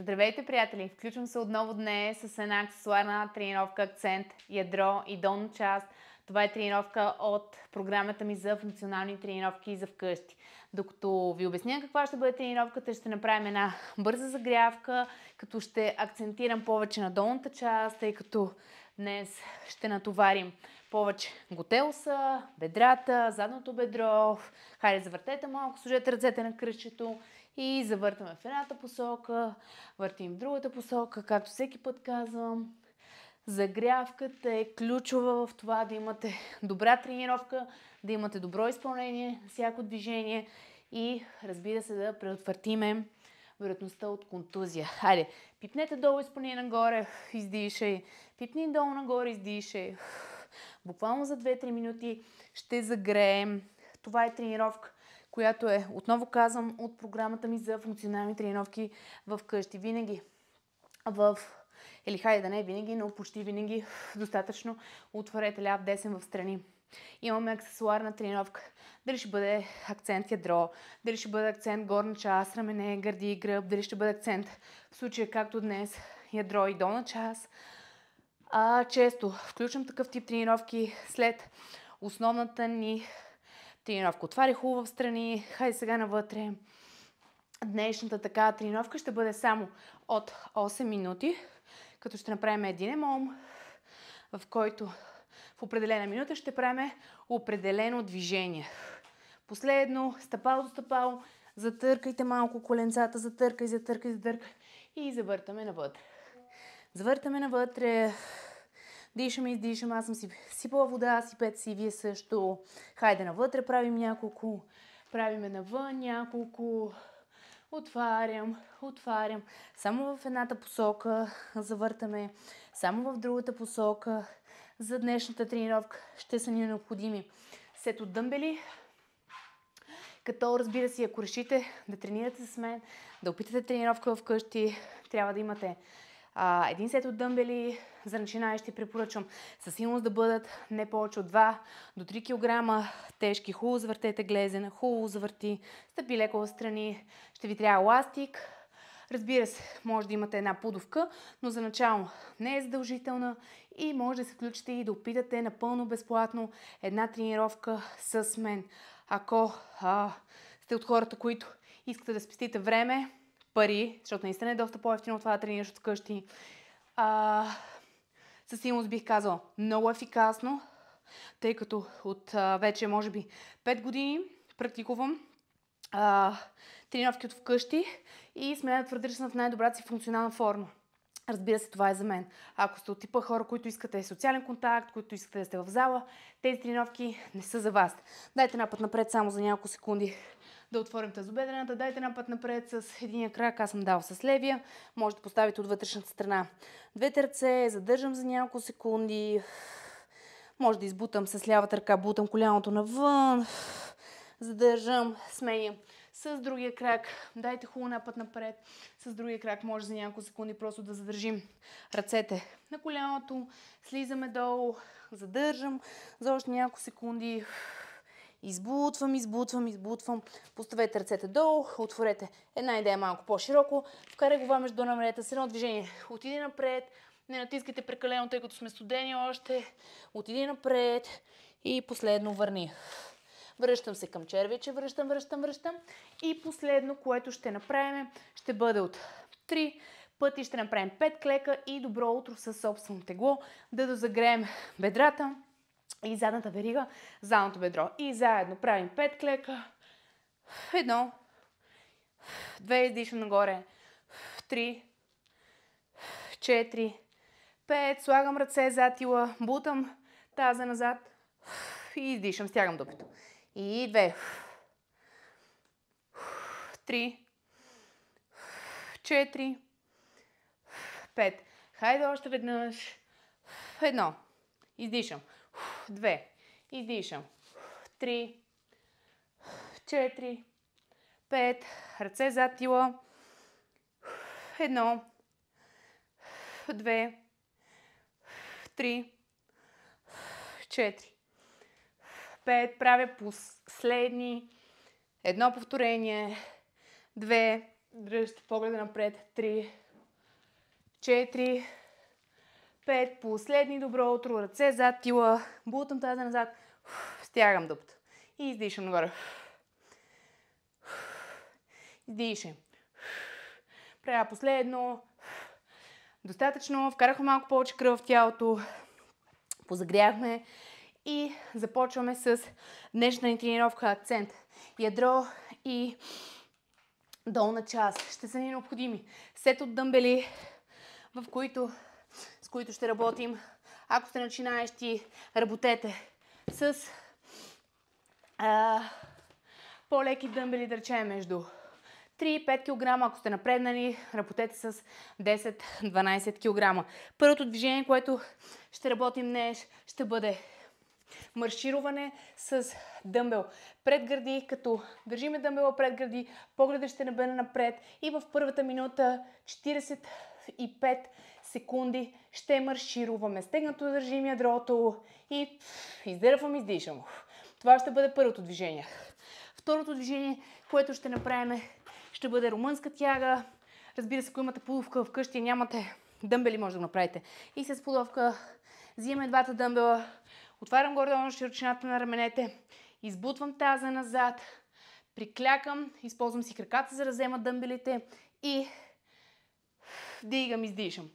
Здравейте, приятели! Включвам се отново днес с една аксесуарна тренировка акцент, ядро и долна част. Това е тренировка от програмата ми за функционални тренировки за вкъщи. Докато ви обясня каква ще бъде тренировката, ще направим една бърза загрявка, като ще акцентирам повече на долната част, тъй като днес ще натоварим повече готелса, бедрата, задното бедро. Хайде, завъртете малко, сложете ръцете на кръстчето и завъртаме в едната посока, въртим в другата посока, както всеки път казвам. Загрявката е ключова в това да имате добра тренировка, да имате добро изпълнение на всяко движение и, разбира се, да предотвратиме вероятността от контузия. Хайде, пипнете долу, изпълни нагоре, издишай. Пипни долу, нагоре, издишай. Буквално за 2-3 минути ще загреем. Това е тренировка, която е, отново казвам, от програмата ми за функционални тренировки в къщи. Винаги или хайде да не винаги, но почти винаги достатъчно отворете ляв, десен в страни. Имаме аксесуарна тренировка. Дали ще бъде акцент ядро, дали ще бъде акцент горна част, рамене, гърди и гръб, дали ще бъде акцент в случая както днес ядро и долна част. Често включвам такъв тип тренировки след основната ни тренировка. Отваря хубаво в страни, хайде сега навътре. Днешната такава тренировка ще бъде само от 8 минути, като ще направим един емом, в който в определена минута ще правим определено движение. Последно, стъпало до стъпало, затъркайте малко коленцата, затъркай и завъртаме навътре. Завъртаме навътре, дишаме, издишаме, аз съм си сипала вода, сипете си вие също. Хайде навътре, правим няколко, правиме навън няколко. Отварям. Само в едната посока завъртаме, само в другата посока. За днешната тренировка ще са ни необходими сет от дъмбели. Като, разбира се, ако решите да тренирате с мен, да опитате тренировка вкъщи, трябва да имате един сет от дъмбели. За начинаещи препоръчвам със силност да бъдат не повече от 2 до 3 кг тежки. Хубаво завъртете глезена, хубаво завърти, стъпи леко в страни. Ще ви трябва еластик. Разбира се, може да имате една подувка, но за начало не е задължителна и може да се включите и да опитате напълно безплатно една тренировка с мен. Ако сте от хората, които искате да спестите време, пари, защото наистина е доста по-евтино от това да тренираш от вкъщи, със сигурност бих казала много ефикасно, тъй като от вече може би 5 години практикувам тренировки от вкъщи и смея да твърдя, че съм в най-добрата си функционална форма. Разбира се, това е за мен. Ако сте от типа хора, които искате социален контакт, които искате да сте в зала, тези тренировки не са за вас. Дайте една път напред само за няколко секунди да отворим тазобедрената. Дайте една път напред с единия крак, аз съм дал с левия. Може да поставите от вътрешната страна двете ръце, задържам за няколко секунди. Може да избутам с лявата ръка, бутам коляното навън. Задържам, сменям с другия крак. Дайте хубаво една път напред. С другия крак може за няколко секунди просто да задържим ръцете на коляното. Слизаме долу, задържам за още няколко секунди. Избутвам. Поставете ръцете долу, отворете една идея малко по-широко. Вкарай глава между раменете с едно движение. Отиди напред. Не натискайте прекалено, тъй като сме студени още. Отиди напред и последно върни. Връщам се към червече, връщам. И последно, което ще направим, ще бъде от 3 пъти. Ще направим 5 клека и добро утро със собствено тегло. Да дозагреем бедрата и задната верига, задното бедро. И заедно правим 5 клека. 1, 2, издишам нагоре. 3, 4, 5. Слагам ръце зад тила, бутам таза назад и издишам, стягам дупето. И 2, 3, 4, 5. Хайде още веднъж. 1. Издишам. 2. Издишам. 3, 4, 5. Ръце зад тила. 1, 2, 3, 4. 5, правя последни, едно повторение, 2, дръжте погледа напред, 3, 4, 5, последни, добро утро, ръце зад тила, бутам таза назад, стягам дупата и издишам нагоре. Издишам. Правя последно. Достатъчно, вкарахме малко повече кръв в тялото, позагряхме и започваме с днешна ни тренировка акцент. Ядро и долна част. Ще са ни необходими сет от дъмбели, с които ще работим. Ако сте начинаещи, работете с по-леки дъмбели, да речем между 3 и 5 кг. Ако сте напреднали, работете с 10-12 кг. Първото движение, което ще работим днес, ще бъде маршируване с дъмбел пред гърди, като държиме дъмбела пред гърди, погледът ще набере напред и в първата минута 45 секунди ще маршируваме. Стегнато държим ядрото и издърпвам, издишам. Това ще бъде първото движение. Второто движение, което ще направим, ще бъде румънска тяга. Разбира се, ако имате подувка вкъщи и нямате дъмбели, може да го направите. И с подувка взимаме двата дъмбела, отварям горе-долу широчината на раменете, избутвам таза назад, приклякам, използвам си краката, за да взема дъмбелите и вдигам, издишам.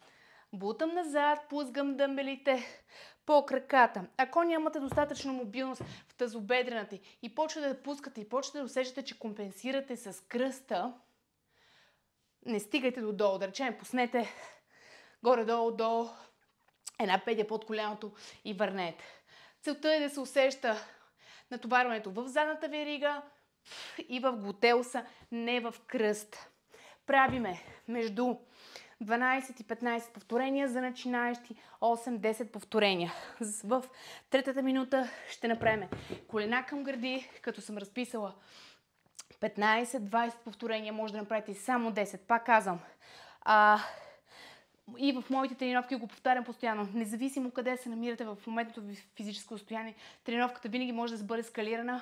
Бутам назад, пускам дъмбелите по краката. Ако нямате достатъчно мобилност в тазобедрената и почвате да пускате и почвате да усещате, че компенсирате с кръста, не стигайте до долу. Да речем, пуснете горе-долу до една педия под коляното и върнете. Целта е да се усеща натоварването в задната верига и в глутеуса, не в кръст. Правиме между 12 и 15 повторения за начинаещи, 8-10 повторения. В третата минута ще направим колена към гърди, като съм разписала 15-20 повторения, може да направите само 10. Пак казвам. И в моите тренировки го повтарям постоянно. Независимо къде се намирате в моментното ви физическо състояние, тренировката винаги може да бъде скалирана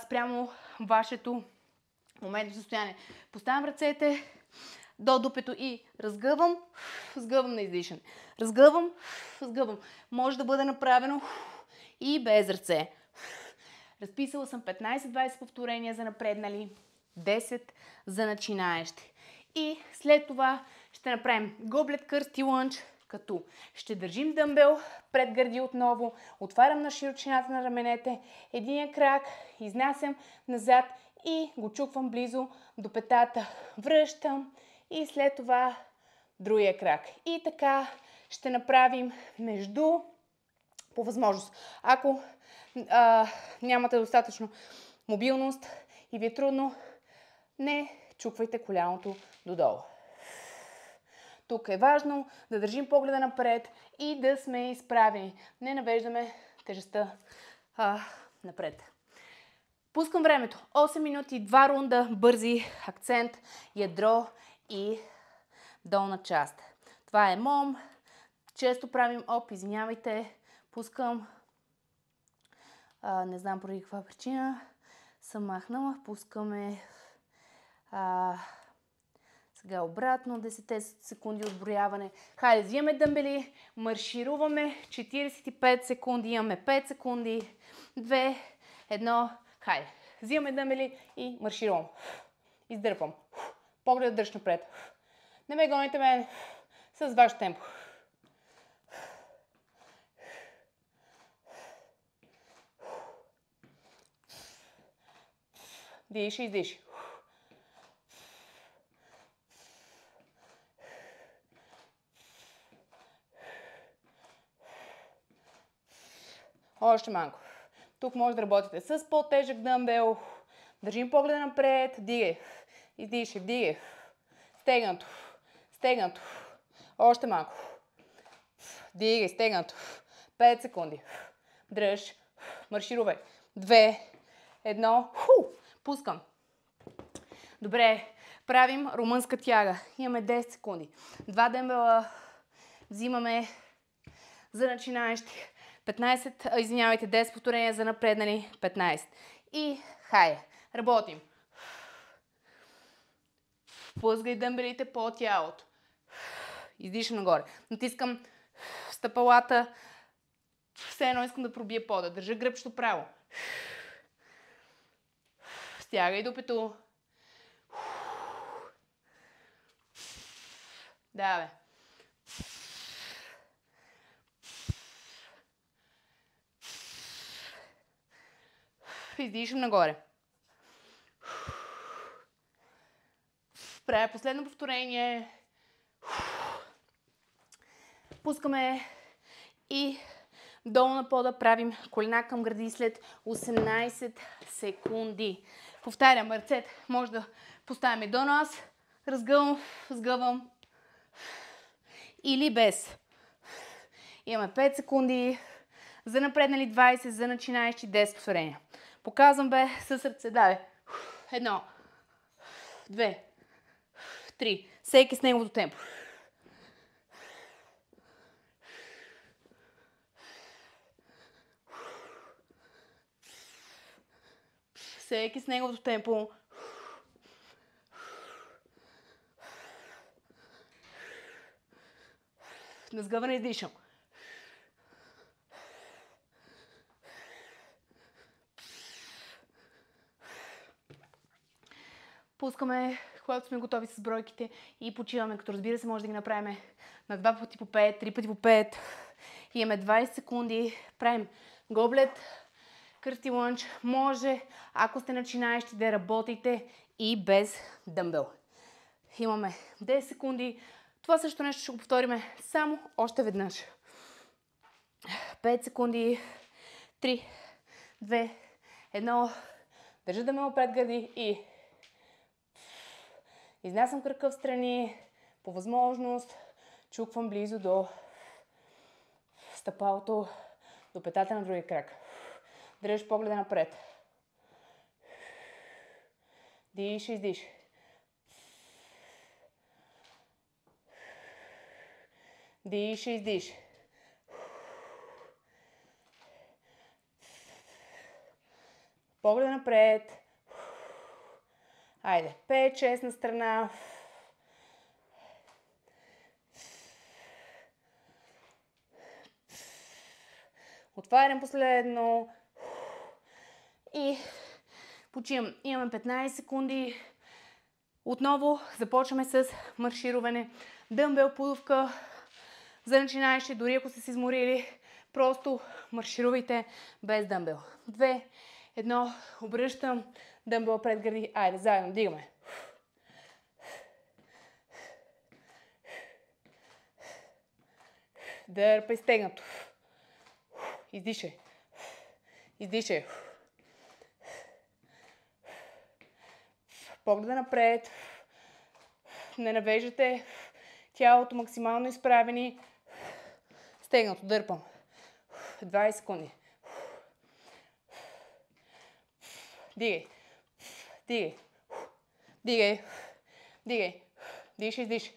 спрямо вашето моментно състояние. Поставям ръцете до дупето и разгъвам, сгъвам на издишане. Разгъвам, сгъвам. Може да бъде направено и без ръце. Разписала съм 15-20 повторения за напреднали, 10 за начинаещи. И след това ще направим гоблет кърст и лънч, като ще държим дъмбел пред гърди отново, отварям на широчината на раменете, единия крак, изнасям назад и го чуквам близо до петата. Връщам и след това другия крак. И така ще направим по възможност. Ако нямате достатъчно мобилност и ви е трудно, не чуквайте коляното додолу. Тук е важно да държим погледа напред и да сме изправени. Не навеждаме тежестта напред. Пускам времето. 8 минути, 2 рунда, бързи, акцент, ядро и долна част. Това е мом. Често правим извинявайте. Пускам. Не знам поради каква причина съм махнала. Пускаме сега обратно 10 секунди отброяване. Хайде, взимаме дъмбели, маршируваме 45 секунди, имаме 5 секунди, 2, 1, хайде. Взимаме дъмбели и марширувам. Издърпам. Поглед държ напред. Не ме гоните мен с ваш темпо. Диши, издиши. Още малко. Тук може да работите с по-тежък дъмбел. Държим погледа напред. Дигай. Издиши, вдигай. Стегнато. Стегнато. Още малко. Дигай, стегнато. 5 секунди. Дръж. Марширувай. 2, 1. Пускам. Добре. Правим румънска тяга. Имаме 10 секунди. 2 дъмбела. Взимаме за начинаещи. 10 повторения за напреднали. 15. И хайде. Работим. Плъзгай дъмбелите по тялото. Издишам нагоре. Натискам стъпалата. Все едно искам да пробия пода. Държа гръбчето право. Стягай дупето. Да, бе. Издишам нагоре. Правя последно повторение. Пускаме и долу на пода правим колена към гърди след 18 секунди. Повтарям, ръцете може да поставяме до нас. Разгъвам, сгъвам. Или без. Имаме 5 секунди. За напреднали 20, за начинаещи 10 повторения. Показвам бе с ръце. Давай. 1, 2, 3. Всеки с неговото темпо. Всеки с неговото темпо. На сгъване издишам. Пускаме, когато сме готови с бройките и почиваме, като разбира се може да ги направим на 2 пъти по 5, 3 пъти по 5. Имаме 20 секунди. Правим гоблет, кръсти лънч. Може, ако сте начинаещи, да работите и без дъмбел. Имаме 10 секунди. Това също нещо ще го повторим само още веднъж. 5 секунди. 3, 2, 1. Държа дъмбел пред гърди и изнасям кръка в страни. По възможност чуквам близо до стъпалото, до петата на другия крак. Дръж погледа напред. Дишай, издишай. Дишай, издишай. Погледа напред. Айде, 5-6 на страна. Отварям последно. И почивам. Имаме 15 секунди. Отново започваме с маршируване. Дъмбел, пудовка. За начинаещи, дори ако сте се изморили, просто марширувайте без дъмбел. 2, 1, обръщам. Дъмбел пред гърди. Айде, заедно, дигаме. Дърпай стегнато. Издишай. Издишай. Погледа напред. Не навеждате тялото максимално изправени. Стегнато, дърпам. 20 секунди. Дигай. Дигай. Дигай. Дигай. Дишай, издишай.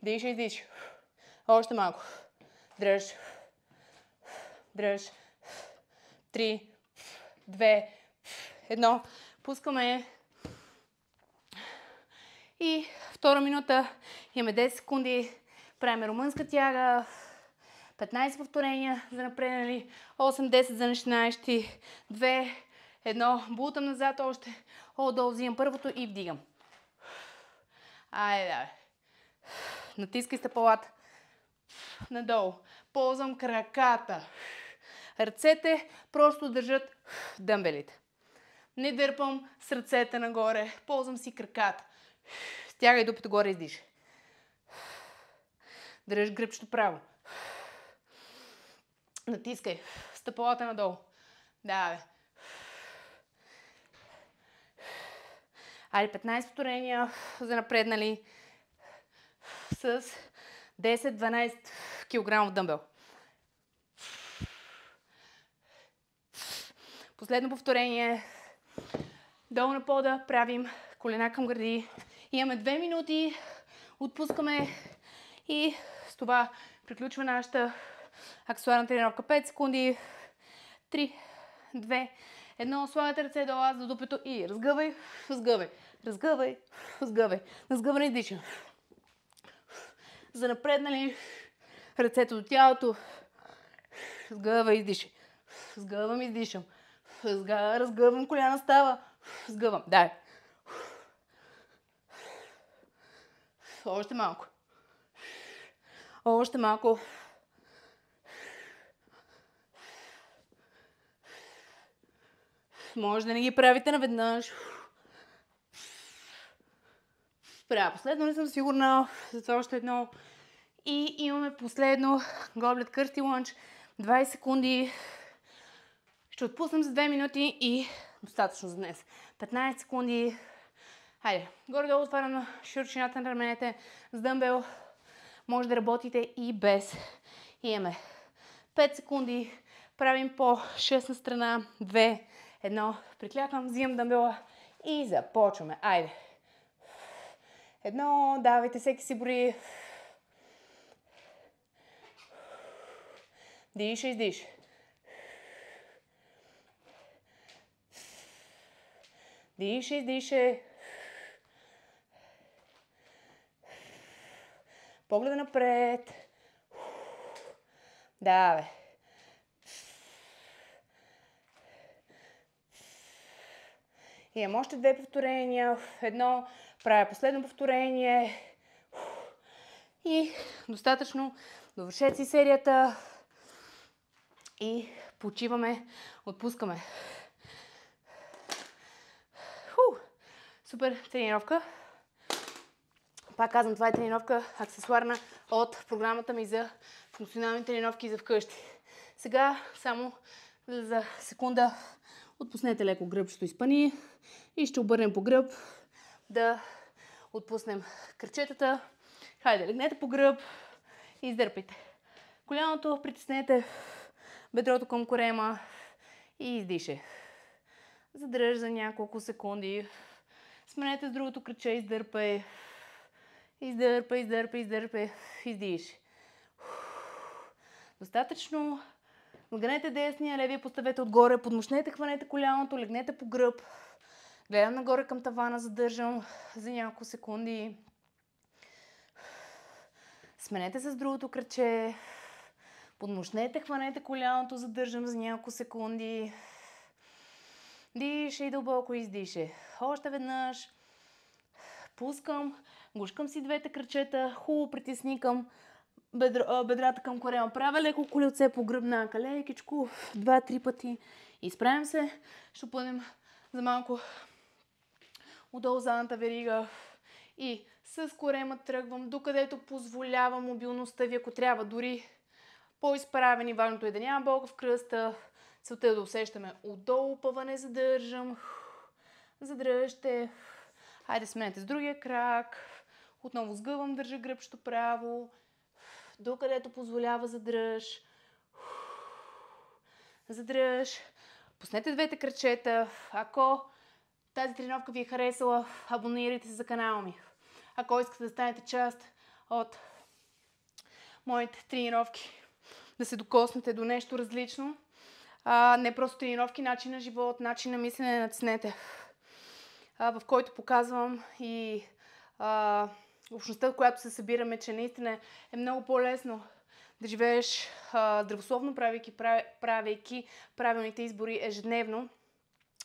Дишай, издишай. Още малко. Дръж. Дръж. 3, 2, 1. Пускаме. И втора минута. Имаме 10 секунди. Правим румънска тяга. 15 повторения за напреднали. 8-10 за начинаещи. 2, 1. Бутам назад още. Отдолу взимам първото и вдигам. Айде, давай. Натискай стъпалата. Надолу. Ползвам краката. Ръцете просто държат дъмбелите. Не дърпам с ръцете нагоре. Ползвам си краката. Стягай дупето горе и издишай. Дръж гръбчето право. Натискай. Стъпалата надолу. Да, бе. Айде 15 повторения за напреднали с 10-12 кг дъмбел. Последно повторение. Долу на пода правим колена към гърди. Имаме 2 минути. Отпускаме и с това приключва нашата аксесуарна тренировка. 5 секунди. 3, 2, 1. Слагате ръце долу аз до дупето и разгъвай, сгъвай. Разгъвай, сгъвай. На сгъване издишам. занапреднали, ръцете до тялото, сгъва, издишай, сгъвам, издишам, разгъвам, коляна става, сгъвам, дай. Още малко. Още малко. Може да не ги правите наведнъж. Правя последно, не съм сигурна. За още едно. И имаме последно гоблет кърти лънч. 20 секунди. Ще отпуснем за 2 минути и достатъчно за днес. 15 секунди. Хайде, горе-долу отварям на широчината на раменете с дъмбел. Може да работите и без. Имаме 5 секунди. Правим по 6 на страна. 2, 1. Приклякам, взимам дъмбела и започваме. Айде. 1, давайте, всеки си брои. Дишай, издишай. Дишай, издишай. Погледа напред. Давай. Имам още 2 повторения. 1. Правя последно повторение. И достатъчно. Довършете си серията. И почиваме. Отпускаме. Супер тренировка. Пак казвам, това е тренировка аксесуарна от програмата ми за функционални тренировки за вкъщи. Сега само за секунда отпуснете леко гръбчето изпъни и ще обърнем по гръб да отпуснем кръчетата. Хайде, легнете по гръб и издърпайте. Коляното притиснете бедрото към корема и издишай. Задръж за няколко секунди. Сменете с другото кръче, издърпай. Издърпай, издърпай, издърпай. Издишай. Достатъчно. Легнете десния, левия поставете отгоре, подмощнете, хванете коляното, легнете по гръб. Гледам нагоре към тавана, задържам за няколко секунди. Сменете с другото кръче. Подмощнете, хванете коляното, задържам за няколко секунди. Дишай дълбоко, издишай. Още веднъж. Пускам, гушкам си двете кръчета, хубаво притисни към бедрата към корема. Правя леко колелце по гръбнака, лекичко, 2-3 пъти. Изправям се, ще пънем за малко отдолу задната верига и с корема тръгвам, докъдето позволява мобилността ви, ако трябва дори по-изправени. Важното е да няма болка в кръста. Целта е да усещаме отдолу пъване, задържам. Задръжте. Хайде, сменете с другия крак. Отново сгъвам, държа гръбчето право. Докъдето позволява, задръж. Задръж. Пуснете двете крачета. Ако тази тренировка ви е харесала, абонирайте се за канала ми. Ако искате да станете част от моите тренировки, да се докоснете до нещо различно, не просто тренировки, начин на живот, начин на мислене, натиснете, в който показвам и общността, в която се събираме, че наистина е много по-лесно да живееш здравословно, правейки правилните избори ежедневно.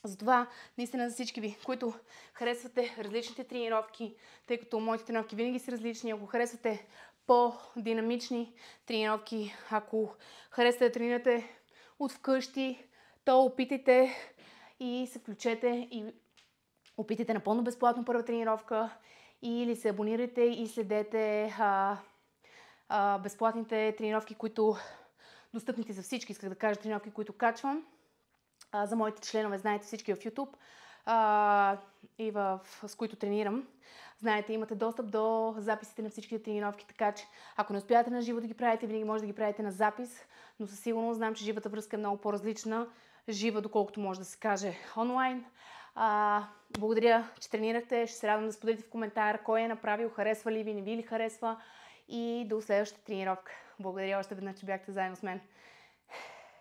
Затова, наистина за всички ви, които харесвате различните тренировки, тъй като моите тренировки винаги са различни, ако харесвате по-динамични тренировки, ако харесвате да тренирате от вкъщи, то опитайте и се включете и опитайте напълно безплатно първа тренировка или се абонирайте и следете безплатните тренировки, които достъпните за всички. Исках да кажа тренировки, които качвам. За моите членове, знаете всички в YouTube и с които тренирам. Знаете, имате достъп до записите на всичките тренировки, така че ако не успявате на живо да ги правите, винаги може да ги правите на запис, но със сигурност знам, че живата връзка е много по-различна, жива, доколкото може да се каже онлайн. Благодаря, че тренирахте. Ще се радвам да споделите в коментар кой е направил, харесва ли ви, не ви ли харесва и до следващата тренировка. Благодаря още веднъж, че бяхте заедно с мен.